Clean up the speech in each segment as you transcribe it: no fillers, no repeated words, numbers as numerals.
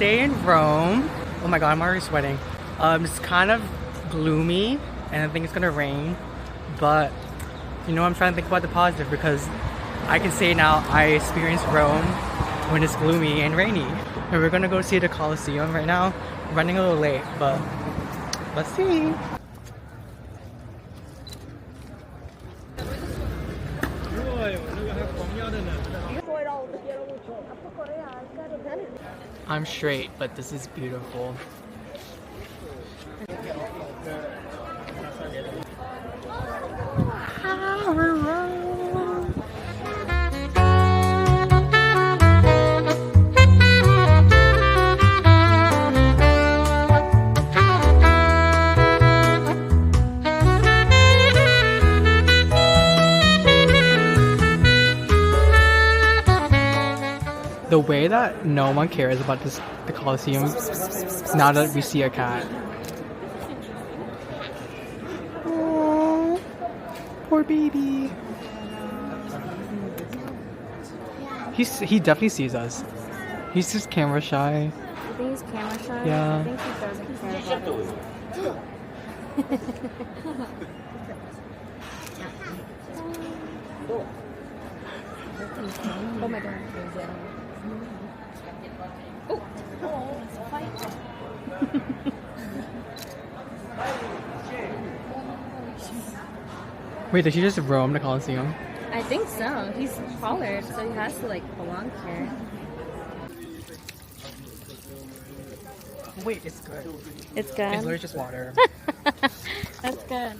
day in Rome. Oh my god, I'm already sweating. It's kind of gloomy and I think it's gonna rain, but you know, I'm trying to think about the positive because I can say now I experienced Rome when it's gloomy and rainy. And we're gonna go see the Colosseum right now. I'm running a little late, but let's see. I'm straight, but this is beautiful. The way that no one cares about the Colosseum now that we see a cat. Aww, poor baby. He definitely sees us. He's just camera shy. You think he's camera shy? Yeah. I think he doesn't care about us. Oh my god. Oh, it's a fight. Wait, did she just roam the Colosseum? I think so. He's taller, so he has to like belong here. Wait, it's good. It's good. It's literally just water. That's good.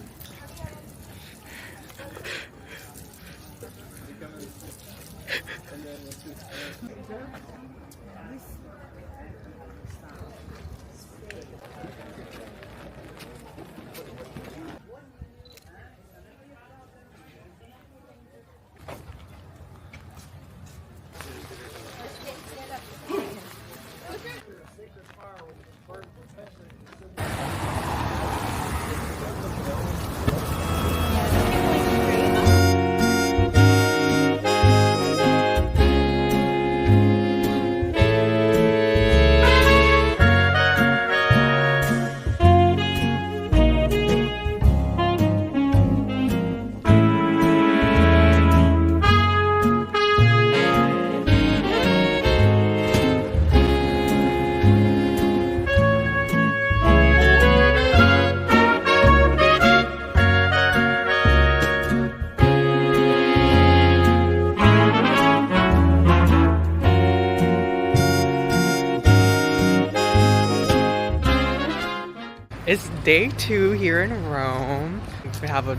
It's day 2 here in Rome. We have a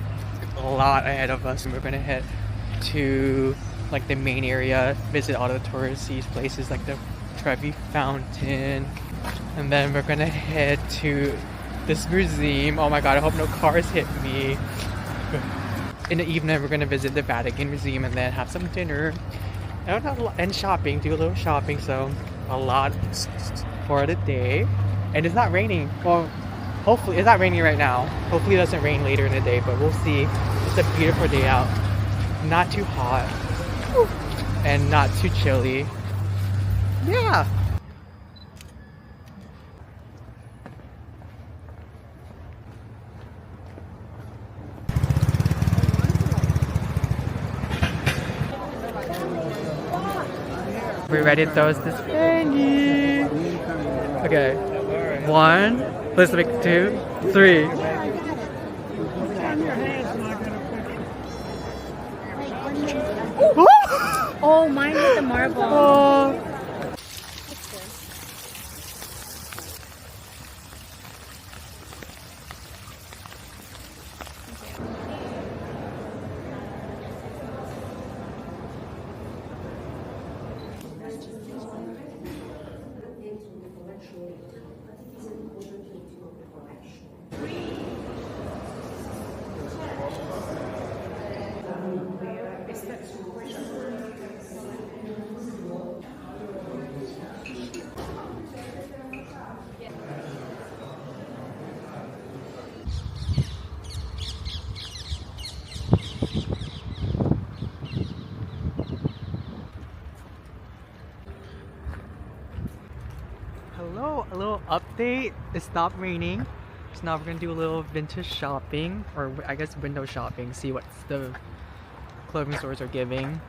lot ahead of us and we're gonna head to like the main area, visit all the touristy places like the Trevi Fountain, and then we're gonna head to this museum. Oh my god, I hope no cars hit me. In the evening we're gonna visit the Vatican Museum and then have some dinner and shopping, do a little shopping. So a lot for the day, and it's not raining. Well, hopefully it's not raining right now. Hopefully it doesn't rain later in the day, but we'll see. It's a beautiful day out. Not too hot and not too chilly. Yeah. We're ready to toast this thingy. Okay. 1. Let's make 2, 3. Oh, mine with the marble. Oh. update. It stopped raining. So now we're gonna do a little vintage shopping, or I guess window shopping, see what the clothing stores are giving.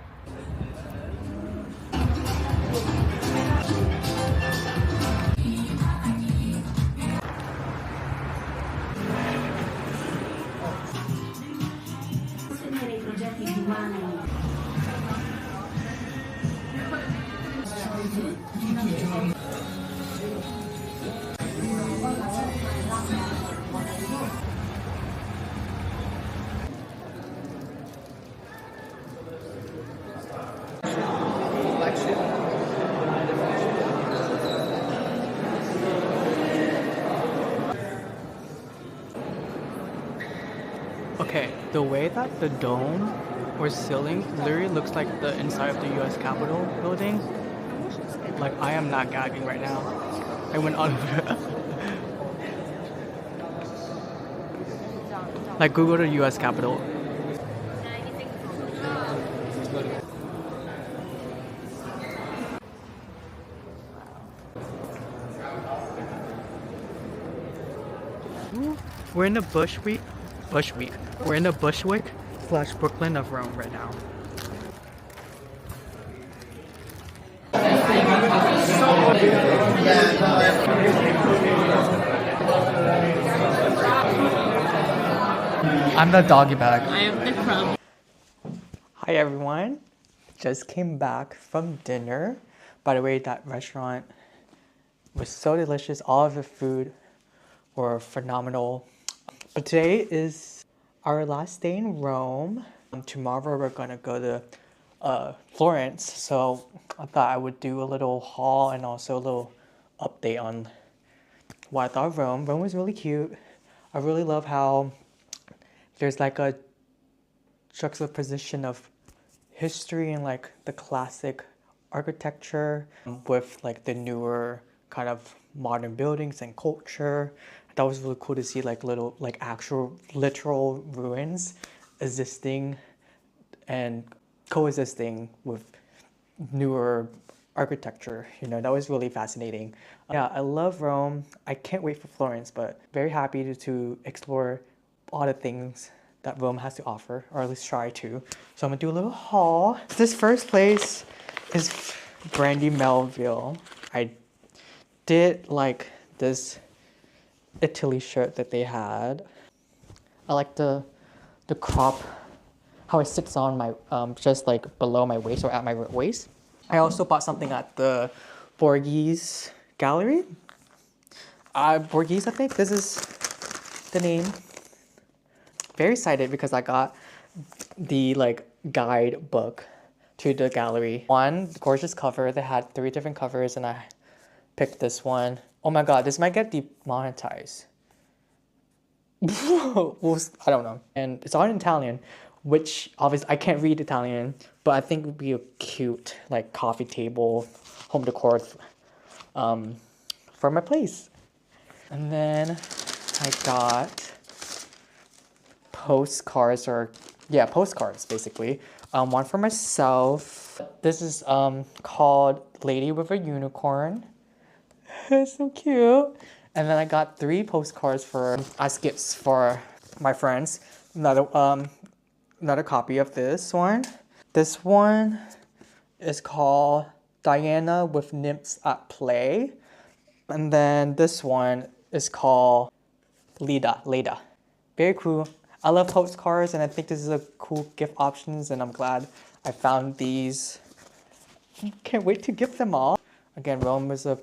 Okay, the way that the dome or ceiling literally looks like the inside of the US Capitol building. Like, I am not gagging right now. I went on like, Google the US Capitol. We're in the Bushwick. We're in the Bushwick / Brooklyn of Rome right now. I'm the doggy bag. I am the crumb. Hi everyone. Just came back from dinner. By the way, that restaurant was so delicious. All of the food were phenomenal. But today is our last day in Rome. Tomorrow we're gonna go to Florence. So I thought I would do a little haul and also a little update on what I thought of Rome. Rome was really cute. I really love how there's like a juxtaposition of history and like the classic architecture with like the newer kind of modern buildings and culture. That was really cool to see, like little like actual literal ruins existing and coexisting with newer architecture. You know, that was really fascinating. Yeah, I love Rome. I can't wait for Florence, but very happy to explore all the things that Rome has to offer, or at least try to. So I'm gonna do a little haul. This first place is Brandy Melville. I did like this Italy shirt that they had. I like the crop, how it sits on my just like below my waist or at my waist. I also bought something at the Borghese Gallery. Borghese, I think this is the name. Very excited because I got the like guide book to the gallery. One gorgeous cover. They had 3 different covers and I picked this one. Oh my god, this might get demonetized. I don't know. And it's all in Italian, which obviously I can't read Italian, but I think it would be a cute like coffee table, home decor for my place. And then I got postcards basically. One for myself. This is called Lady with a Unicorn. It's so cute. And then I got 3 postcards as gifts for my friends. Another copy of this one. This one is called Diana with Nymphs at Play. And then this one is called Leda. Very cool. I love postcards and I think this is a cool gift options and I'm glad I found these. Can't wait to gift them all. Again, Rome is a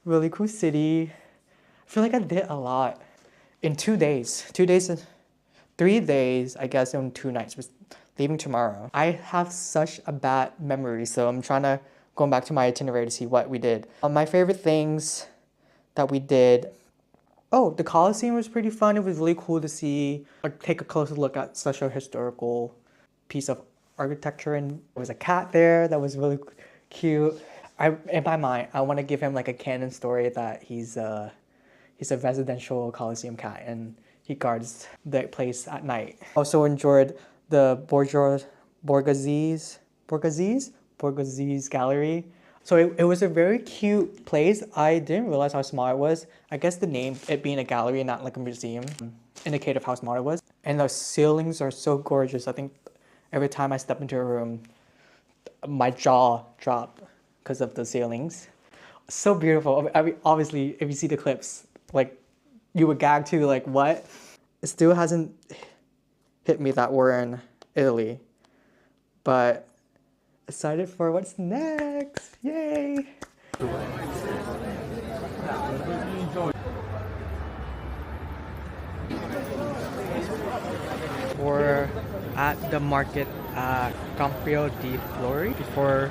really cool city. I feel like I did a lot in 2 days. 3 days, I guess, on 2 nights. We're leaving tomorrow. I have such a bad memory, so I'm trying to go back to my itinerary to see what we did. My favorite things that we did. Oh, the Colosseum was pretty fun. It was really cool to see, like, take a closer look at such a historical piece of architecture. And there was a cat there that was really cute. In my mind, I want to give him like a canon story that he's a residential Colosseum cat and he guards the place at night. Also enjoyed the Borghese Gallery. So it was a very cute place. I didn't realize how small it was. I guess the name, it being a gallery and not like a museum, indicated how small it was. And the ceilings are so gorgeous. I think every time I step into a room, my jaw dropped because of the ceilings. So beautiful. I mean, obviously, if you see the clips, like you would gag too, like what? It still hasn't hit me that we're in Italy, but excited for what's next. Yay! We're at the market at Campio di Flori before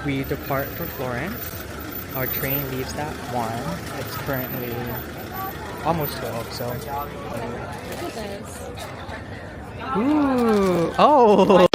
we depart for Florence. Our train leaves at 1. It's currently almost 12, so. Look at this. Ooh! Oh!